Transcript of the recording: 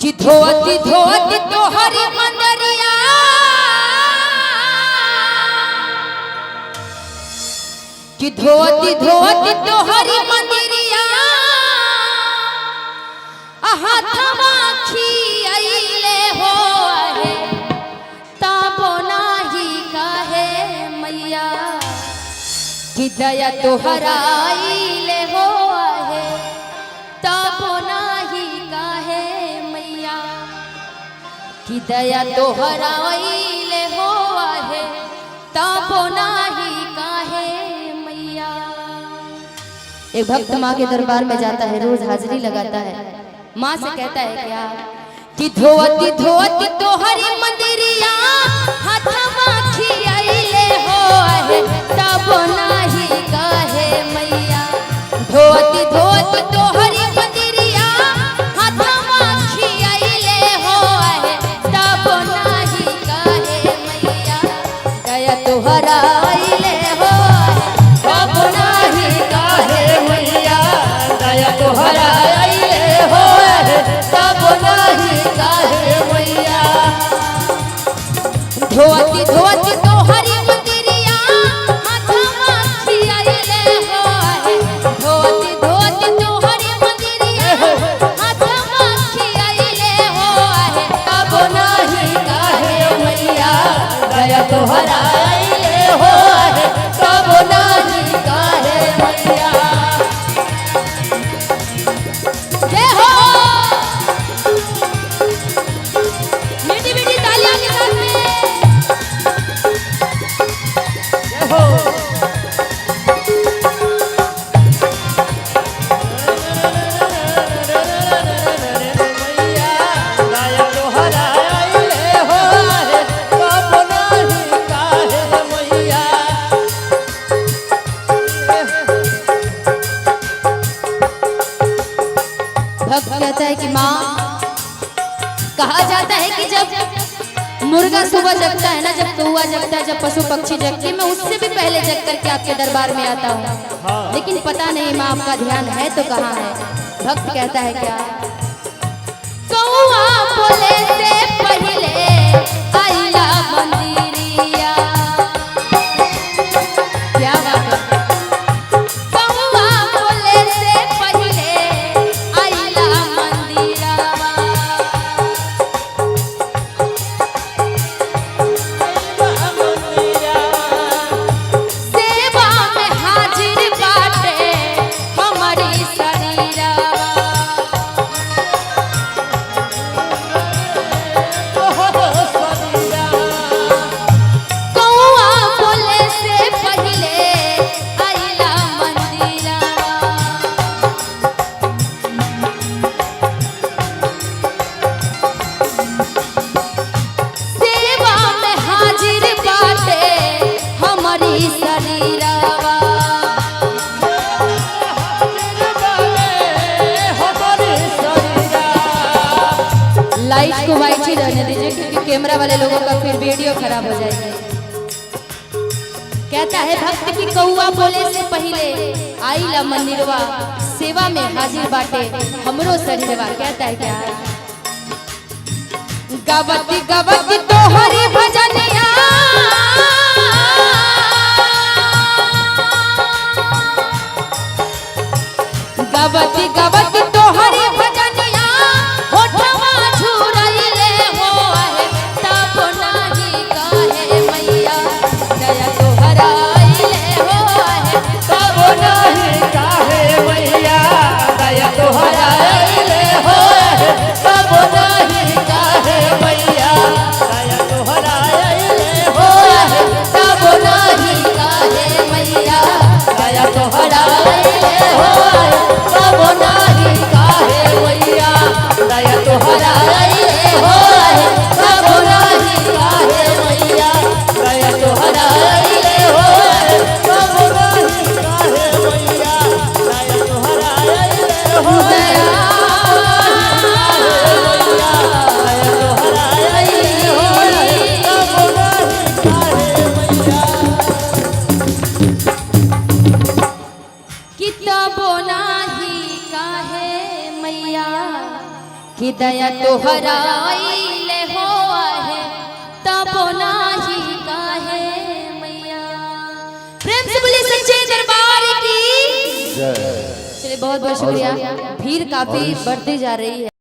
कि धोती धोती तोहरी मंदरिया कि धोती धोती तोहरी मंदरिया हाथवा खियाइले हो है तबो नाही कहे मैया कि दया तोहरा आइले हो है तबो नाही कहे मैया कि दया तोहरा आइले हो है तबो नाही कहे मैया। एक भक्त माँ के दरबार में जाता है, रोज हाजिरी लगाता है। माँ से कहता है क्या कि धोती धोती तोहरी मंदिरिया हाथवा खियाइले हो है तब नाही कहे मैया। धोती धोती तोहरी मंदिरिया हाथवा खियाइले हो है तब नाही कहे मैया। दया तोहरा आइले हो तब नाही कहे मैया। दया तोहरा धोती धोती तोहरी मंदिरिया हाथवा खियाइले हो है। धोती धोती तोहरी मंदिरिया हाथवा खियाइले हो है तब नाही कहे मैया। दया तोहरा आइले हो है तब नाही कहे मैया। जय हो मीठी मीठी तालियां के साथ में कहता है कि माँ, कहा जाता है कि जब मुर्गा सुबह जगता है ना, जब कौवा जगता है, जब पशु पक्षी जगती है, मैं उससे भी पहले जग करके आपके दरबार में आता हूँ। लेकिन पता नहीं माँ आपका ध्यान है तो कहाँ है। भक्त कहता है क्या कौवा बोले से पहले आइला मंदिरिया। क्या बात है। लाइट को वाइट ही रहने दीजिए क्योंकि कैमरा वाले लोगों का फिर वीडियो खराब हो जाएगी। कहता है भक्त की कौवा बोले से पहले आइला मंदिरवा सेवा में हाजिर बाटे हमरो शरीरवा। कहता है क्या गवती गवती तोहरी भजनिया गवती गवती तोहरी भजनिया होठवा झुरइले हो है तब नाही कहे मैया। दया तोहरा आइले हो है तब नाही कहे मैया। दया तोहरा आइले हो है तब नाही कहे मैया। दया तोहरा आइले हो है तब नाही कहे मैया। दया तोहरा आइले हो है तब नाही कहे कि दया तो हराइले हो है तब नाही काहे मैया। प्रेम से बोले सच्चे दरबार की। चलिए बहुत बहुत शुक्रिया। भीड़ काफी बढ़ती जा रही है।